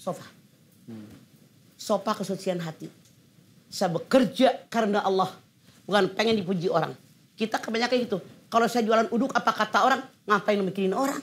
Sofa. Sofa kesucian hati. Saya bekerja karena Allah. Bukan pengen dipuji orang. Kita kebanyakan gitu. Kalau saya jualan uduk apa kata orang, ngapain mikirin orang?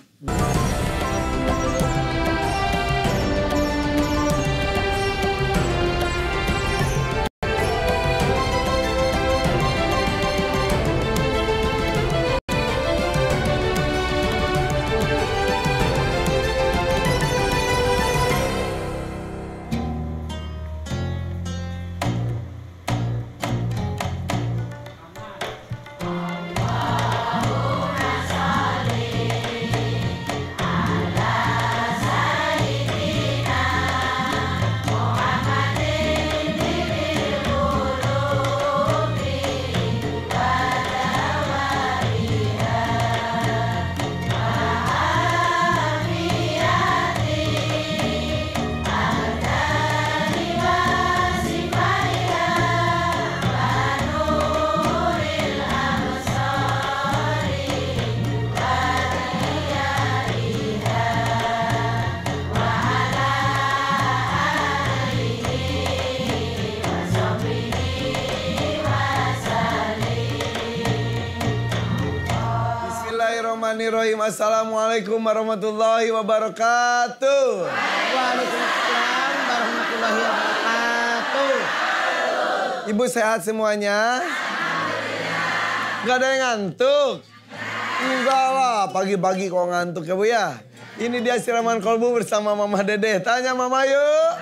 Bismillahirrahmanirrahim. Assalamualaikum warahmatullahi wabarakatuh. Waalaikumsalam warahmatullahi wabarakatuh. Ibu sehat semuanya? Gak ada yang ngantuk? Enggak lah, pagi-pagi kok ngantuk ya Bu ya. Ini dia Siraman Kolbu bersama Mama Dede. Tanya Mama yuk.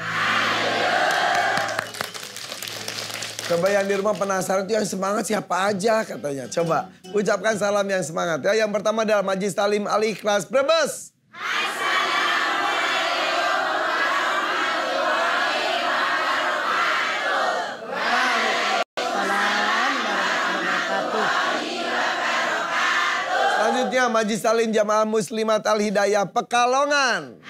Coba yang di rumah penasaran itu yang semangat siapa aja katanya. Coba ucapkan salam yang semangat ya. Yang pertama adalah Majlis Talim Al Ikhlas Brebes. Assalamualaikum warahmatullahi wabarakatuh. Waalaikumsalam warahmatullahi wabarakatuh. Selanjutnya Majlis Talim Jamaah Muslimat Al Hidayah Pekalongan.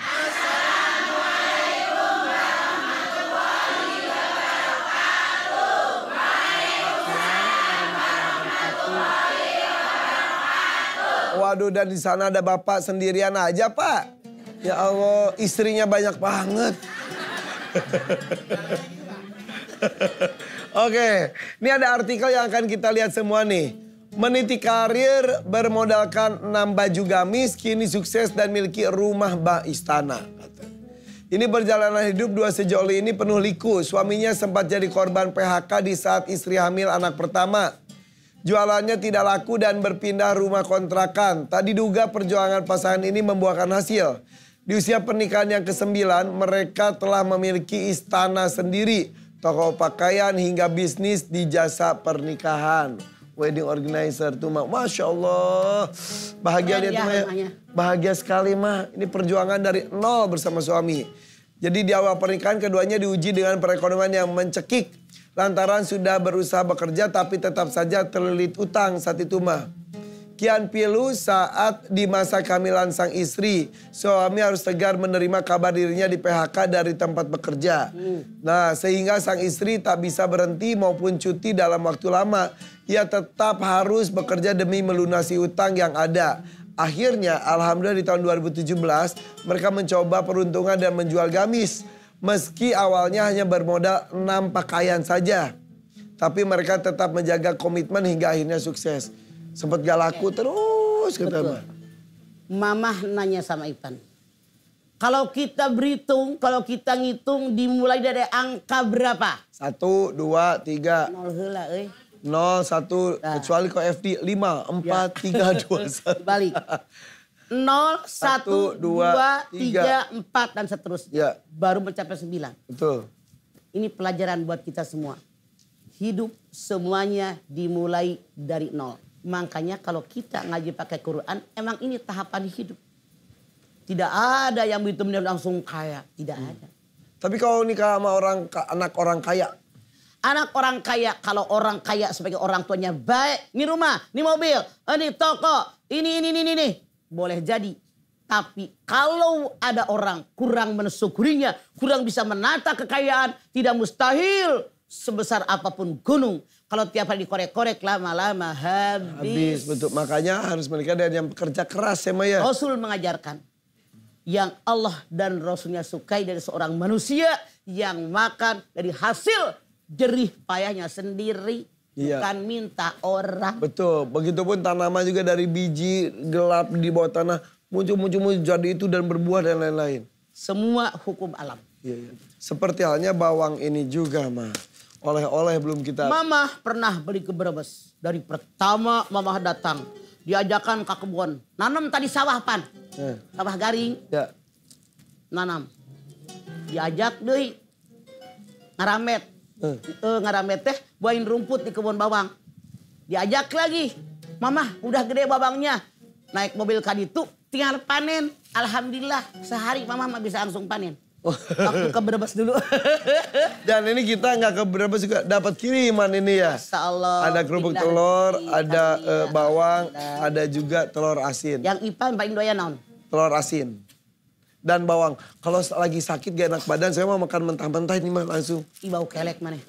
Waduh, dan di sana ada Bapak sendirian aja, Pak. Ya Allah, istrinya banyak banget. Oke, ini ada artikel yang akan kita lihat semua nih. Meniti karir bermodalkan 6 baju gamis, kini sukses dan miliki rumah bak istana. Ini perjalanan hidup dua sejoli ini penuh liku. Suaminya sempat jadi korban PHK di saat istri hamil anak pertama. Jualannya tidak laku dan berpindah rumah kontrakan. Tak diduga perjuangan pasangan ini membuahkan hasil. Di usia pernikahan yang ke-9, mereka telah memiliki istana sendiri, toko pakaian hingga bisnis di jasa pernikahan. Wedding organizer tuh, Mak. Masya Allah. Bahagia dia tuh, Mak. Bahagia sekali, Mak. Ini perjuangan dari nol bersama suami. Jadi di awal pernikahan keduanya diuji dengan perekonomian yang mencekik. Lantaran sudah berusaha bekerja tapi tetap saja terlilit utang saat itu mah. Kian pilu saat di masa kehamilan sang istri. Suami harus tegar menerima kabar dirinya di PHK dari tempat bekerja. Nah, sehingga sang istri tak bisa berhenti maupun cuti dalam waktu lama. Ia tetap harus bekerja demi melunasi utang yang ada. Akhirnya, alhamdulillah di tahun 2017 mereka mencoba peruntungan dan menjual gamis. Meski awalnya hanya bermodal 6 pakaian saja. Tapi mereka tetap menjaga komitmen hingga akhirnya sukses. Sempat gak laku terus kata Mama nanya sama Ipan. Kalau kita berhitung, kalau kita ngitung dimulai dari angka berapa? 1, 2, 3. 0 heula euy. 0, 1, kecuali kok FD 5, 4, 3, 2, 1. Balik. 0, 1, 2, 3, 4 dan seterusnya. Ya. Baru mencapai 9. Betul. Ini pelajaran buat kita semua. Hidup semuanya dimulai dari 0. Makanya kalau kita ngaji pakai Quran, emang ini tahapan hidup. Tidak ada yang begitu langsung kaya. Tidak ada. Tapi kalau nikah sama anak orang kaya. Anak orang kaya, kalau orang kaya sebagai orang tuanya baik. Ini rumah, ini mobil, ini toko, ini. Boleh jadi. Tapi kalau ada orang kurang mensyukurinya, kurang bisa menata kekayaan, tidak mustahil sebesar apapun gunung. Kalau tiap hari dikorek-korek lama-lama habis. Betul. Makanya harus menikah dengan yang bekerja keras ya Maya. Rasul mengajarkan. yang Allah dan Rasulnya sukai dari seorang manusia yang makan dari hasil jerih payahnya sendiri. Iya. Bukan minta orang. Betul, begitupun tanaman juga dari biji gelap di bawah tanah muncul jadi itu dan berbuah dan lain-lain. Semua hukum alam. Iya, iya. Seperti halnya bawang ini juga, Ma. Oleh-oleh belum kita... Mama pernah beli ke Brebes. Dari pertama Mama datang, diajakan ke kebun. Nanam tadi sawah pan. Sawah garing. Ya. Nanam. Diajak deh. Ngaramet. Ngaramet teh buahin rumput di kebun bawang. Diajak lagi. Mama udah gede bawangnya. Naik mobil kaditu tinggal panen. Alhamdulillah sehari Mama bisa langsung panen. Waktu ke Brebes dulu. Dan ini kita nggak ke Brebes juga dapat kiriman ini ya. Masya Allah. Ada kerupuk telur, ada bawang, ada juga telur asin. Yang Ipan paling doyan naon? Telur asin. Dan bawang. Kalau lagi sakit gak enak badan, saya mau makan mentah-mentah ini mah langsung. Bau kelek mana?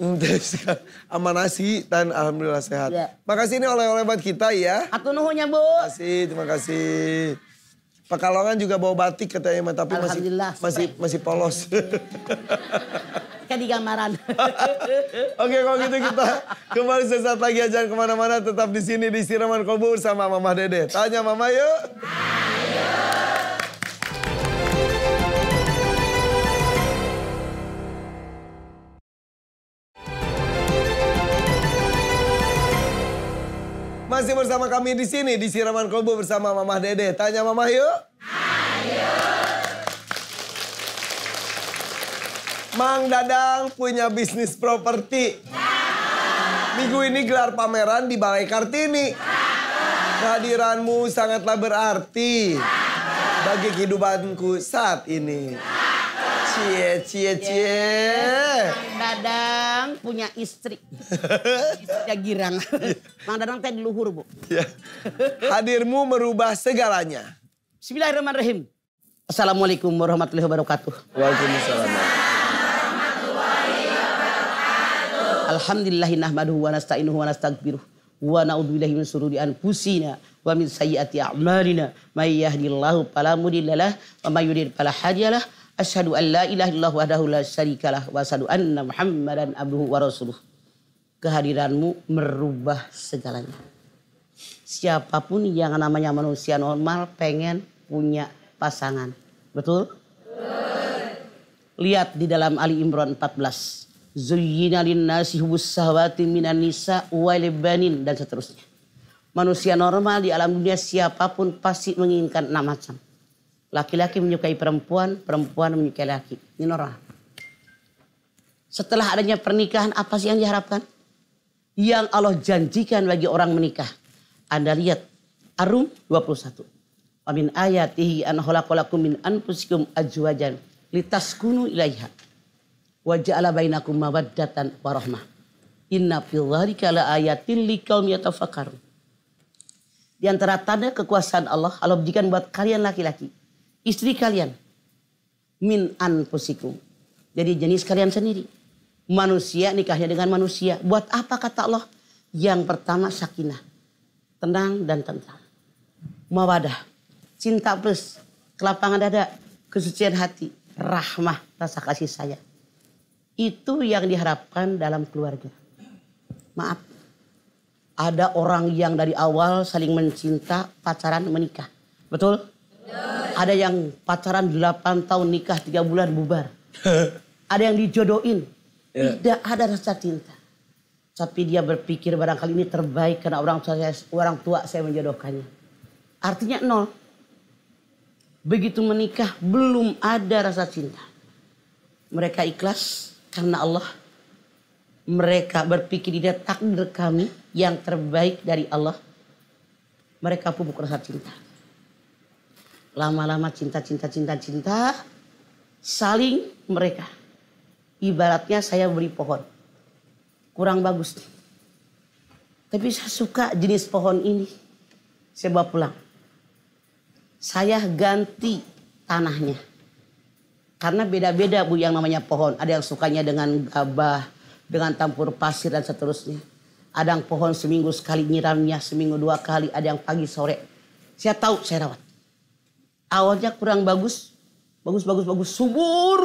Sama nasi dan alhamdulillah sehat. Ya. Makasih ini oleh-oleh buat kita ya. Atuh nuhunnya Bu. Terima kasih. Pekalongan juga bawa batik katanya, tapi masih polos. Kayak di gambaran. Oke, kalau gitu kita kembali sesaat lagi, jangan kemana-mana, tetap di sini di Siraman Kolbu bersama Mama Dede. Tanya Mama yuk. Ayo. Masih bersama kami di sini di Siraman Kolbu bersama Mama Dede. Tanya Mama yuk. Ayo. Mang Dadang punya bisnis properti. Minggu ini gelar pameran di Balai Kartini. Kehadiranmu sangatlah berarti bagi kehidupanku saat ini. Cie. Dadang punya istri. Istrinya girang. Mang Dadang teh di luhur, Bu. Ya. Hadirmu merubah segalanya. Bismillahirrahmanirrahim. Assalamualaikum warahmatullahi wabarakatuh. Waalaikumsalam. Alhamdulillahi nahmaduhu wa nasta'inuhu wa nasta'gfiruh. Wa na'udzubillahi min sururi anfusina wa min sayyiati a'malina. May yahdihillahu fala mudhillalah wa may yudhlil fala hadiyalah. Asyhadu an la ilaha illallah wahdahu la syarikalah wa asyhadu anna Muhammadan abduhu wa rasuluh. Kehadiranmu merubah segalanya. Siapapun yang namanya manusia normal pengen punya pasangan. Betul? Lihat di dalam Ali Imran 14. Zuyyina linnasi hubbus syahawati minan nisa wal banin dan seterusnya. Manusia normal di alam dunia siapapun pasti menginginkan 6 macam. Laki-laki menyukai perempuan, perempuan menyukai laki. Ini normal. Setelah adanya pernikahan, apa sih yang diharapkan? Yang Allah janjikan bagi orang menikah. Anda lihat Ar-Rum 21. Wa min ayatihi an khalaqalakum min anfusikum azwajan litaskunu ilaiha. Wa ja'ala bainakum mawaddatan wa rahmah. Inna fil dzalika laayatin liqaumin yatafakkarun. Di antara tanda kekuasaan Allah berikan buat kalian laki-laki. Istri kalian. Min anfusikum. Jadi jenis kalian sendiri. Manusia nikahnya dengan manusia. Buat apa kata Allah? Yang pertama sakinah. Tenang dan tentram. Mawadah. Cinta plus. Kelapangan dada. Kesucian hati. Rahmah. Rasa kasih sayang. Itu yang diharapkan dalam keluarga. Maaf. Ada orang yang dari awal saling mencinta, pacaran, menikah. Betul? Ada yang pacaran 8 tahun, nikah 3 bulan, bubar. Ada yang dijodohin. Tidak ada rasa cinta. Tapi dia berpikir barangkali ini terbaik karena orang tua saya menjodohkannya. Artinya 0. Begitu menikah belum ada rasa cinta. Mereka ikhlas karena Allah. Mereka berpikir dia takdir kami yang terbaik dari Allah. Mereka pupuk rasa cinta. Lama-lama cinta. Saling mereka. Ibaratnya saya beli pohon. Kurang bagus. Tapi saya suka jenis pohon ini. Saya bawa pulang. Saya ganti tanahnya. Karena beda-beda Bu yang namanya pohon. Ada yang sukanya dengan gabah, dengan campur pasir dan seterusnya. Ada yang pohon seminggu sekali nyiramnya, seminggu 2 kali. Ada yang pagi sore. Saya tahu, saya rawat. Awalnya kurang bagus, Bagus, bagus, bagus. Subur.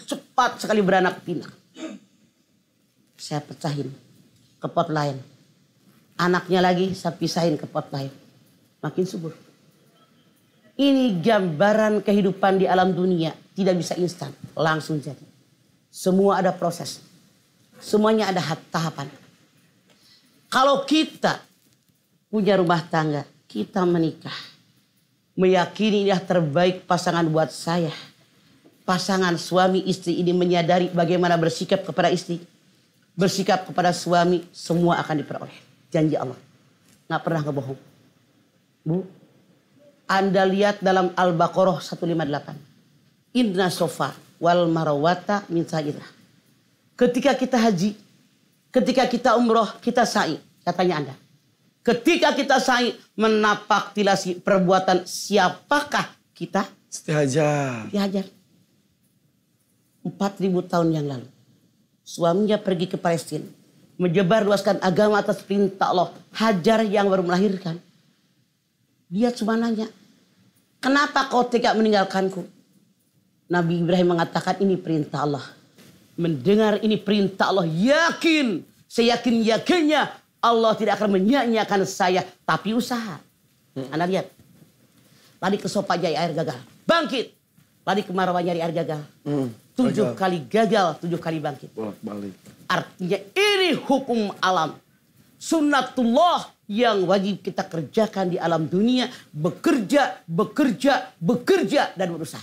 Cepat sekali beranak pinak. Saya pecahin ke pot lain. Anaknya lagi saya pisahin ke pot lain. Makin subur. Ini gambaran kehidupan di alam dunia. Tidak bisa instan. Langsung jadi. Semua ada proses. Semuanya ada tahapan. Kalau kita punya rumah tangga. Kita menikah. Meyakini ini terbaik pasangan buat saya. Pasangan suami istri ini menyadari bagaimana bersikap kepada istri. Bersikap kepada suami. Semua akan diperoleh. Janji Allah. Nggak pernah ngebohong. Bu. Anda lihat dalam Al-Baqarah 158. Inna sofa wal marwata min sa'irah. Ketika kita haji. Ketika kita umroh. Kita sa'i. Katanya Anda. Ketika kita sa'i. Menapak tilasi perbuatan. Siapakah kita? Istihajar. Istihajar. 4.000 tahun yang lalu. Suaminya pergi ke Palestina. Menyebar luaskan agama atas perintah Allah. Hajar yang baru melahirkan. Dia cuma nanya, kenapa kau tega meninggalkanku? Nabi Ibrahim mengatakan ini perintah Allah. Mendengar ini perintah Allah, yakin, saya yakinnya Allah tidak akan menyia-nyiakan saya, tapi usaha. Anda lihat, lari ke Sopa Jaya air gagal, bangkit. Lari ke Marwah nyari air gagal, 7 kali gagal, 7 kali bangkit. Balik. Artinya ini hukum alam. Sunnatullah yang wajib kita kerjakan di alam dunia. Bekerja, bekerja, bekerja dan berusaha.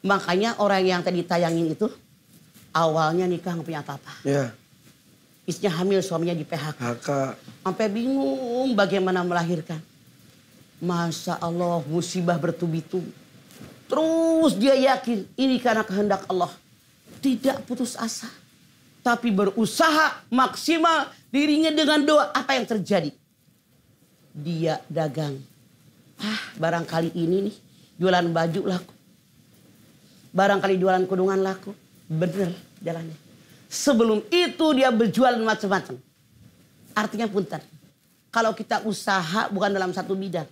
Makanya orang yang tadi tayangin itu. Awalnya nikah gak punya apa-apa. Ya. Istrinya hamil, suaminya di PHK. Sampai bingung bagaimana melahirkan. Masya Allah musibah bertubi-tubi. Terus dia yakin ini karena kehendak Allah. Tidak putus asa. Tapi berusaha maksimal dirinya dengan doa. Apa yang terjadi? Dia dagang. Barangkali ini nih jualan baju laku. Barangkali jualan kudungan laku. Bener jalannya. Sebelum itu dia berjualan macam-macam. Artinya punten. Kalau kita usaha bukan dalam satu bidang.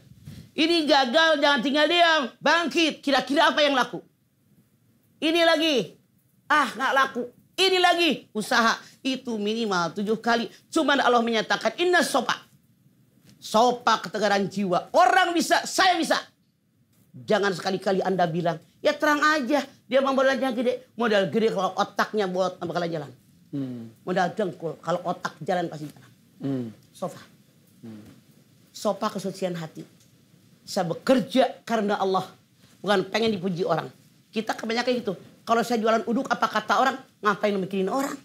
Ini gagal jangan tinggal diam. Bangkit. Kira-kira apa yang laku? Ini lagi. Nggak laku. Ini lagi usaha itu minimal 7 kali. Cuman Allah menyatakan inna sopa. Sopa ketegaran jiwa. Orang bisa, saya bisa. Jangan sekali-kali Anda bilang, ya terang aja. Dia mau modal yang gede. Modal gede kalau otaknya buat bakalan jalan. Modal dengkul. Kalau otak jalan pasti jalan. Sopa. Sopa kesucian hati. Saya bekerja karena Allah. Bukan pengen dipuji orang. Kita kebanyakan gitu. Kalau saya jualan uduk, apa kata orang? Ngapain mikirin orang?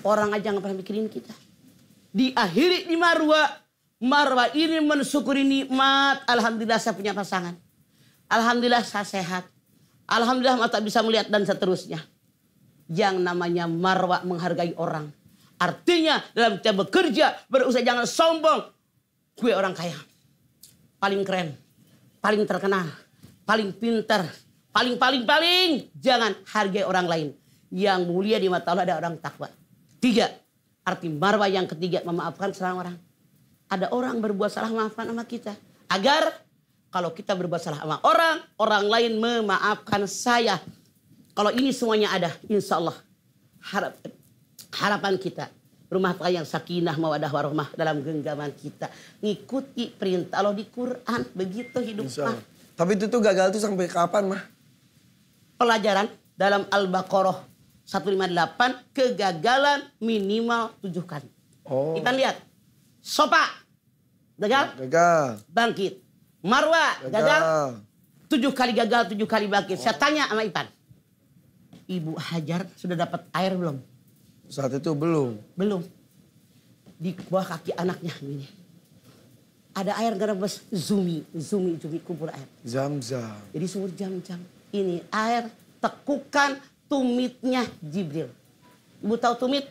Orang aja nggak pernah mikirin kita. Diakhiri di Marwah. Marwah ini mensyukuri nikmat. Alhamdulillah saya punya pasangan. Alhamdulillah saya sehat. Alhamdulillah mata bisa melihat dan seterusnya. Yang namanya Marwah menghargai orang. Artinya dalam kita bekerja, berusaha jangan sombong. Gue orang kaya. Paling keren. Paling terkenal. Paling pintar. Paling. Jangan hargai orang lain. Yang mulia di mata Allah ada orang takwa. 3. Arti Marwah yang ketiga memaafkan salah orang. Ada orang berbuat salah maafkan sama kita. Agar kalau kita berbuat salah sama orang. Orang lain memaafkan saya. Kalau ini semuanya ada. Insya Allah. Harapan kita. Rumah tangga yang sakinah mawadah warahmah dalam genggaman kita. Ngikuti perintah Allah di Quran. Begitu hidup mah. Tapi itu tuh gagal tuh sampai kapan mah? Pelajaran dalam Al-Baqarah 158 kegagalan minimal 7 kali. Kita lihat. Sopa gagal. Bangkit. Marwah gagal. 7 kali gagal, 7 kali bangkit. Saya tanya sama Ipan. Ibu Hajar sudah dapat air belum? Saat itu belum. Di bawah kaki anaknya ini. Ada air gerebes zumi kumpul air. Zam-zam. Jadi sumur jam-jam. Ini air tekukan tumitnya Jibril. Ibu tahu tumit?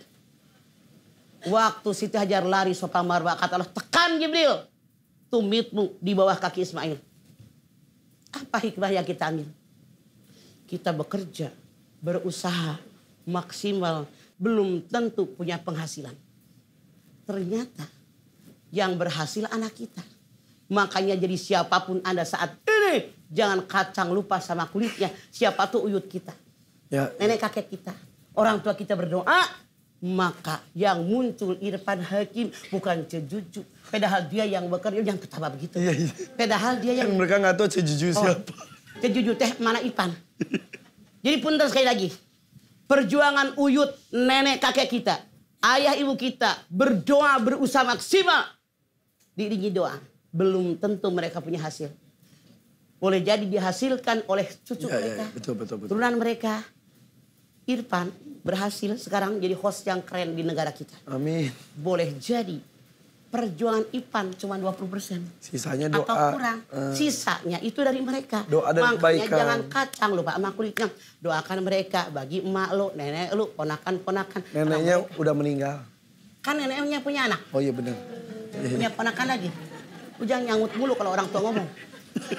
Waktu Siti Hajar lari Sofa Marwah kata Allah, tekan Jibril. Tumitmu di bawah kaki Ismail. Apa hikmah yang kita ambil? Kita bekerja, berusaha, maksimal. Belum tentu punya penghasilan. Ternyata yang berhasil anak kita. Makanya jadi siapapun Anda saat ini Jangan kacang lupa sama kulitnya. Siapa tuh uyut kita? Ya. Nenek kakek kita. Orang tua kita berdoa. Maka yang muncul Irfan Hakim bukan Cejuju. Padahal dia yang bekerja, yang ketawa begitu. Iya, iya. Padahal dia yang... Kan mereka nggak tahu Cejuju siapa. Cejuju teh mana Ipan. Jadi punten sekali lagi. Perjuangan uyut nenek kakek kita. Ayah ibu kita berdoa berusaha maksimal. Diiringi doa. Belum tentu mereka punya hasil. Boleh jadi dihasilkan oleh cucu mereka. Ya, betul. Turunan mereka. Irfan berhasil sekarang jadi host yang keren di negara kita. Amin. Boleh jadi perjuangan Ipan cuma 20%. Sisanya doa. Atau kurang. Sisanya itu dari mereka. Doa dan makanya kebaikan. jangan kacang lupa sama kulitnya. Doakan mereka bagi emak lu, nenek lu, ponakan-ponakan. Neneknya udah meninggal. Kan neneknya punya anak. Oh iya benar. Punya ponakan lagi. Lu jangan nyangut mulu kalau orang tua ngomong.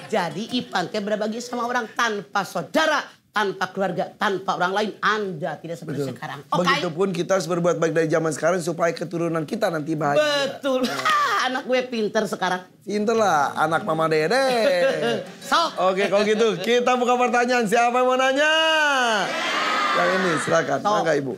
Jadi Ipan teh berbagi sama orang tanpa saudara, tanpa keluarga, tanpa orang lain. Anda tidak seperti sekarang. Oke? Begitupun kita harus berbuat baik dari zaman sekarang supaya keturunan kita nanti bahagia. Betul. Anak gue pinter sekarang. Pinter lah anak Mama Dede. Sok. Oke kalau gitu kita buka pertanyaan. Siapa yang mau nanya? Yang ini silakan. Mangga Ibu.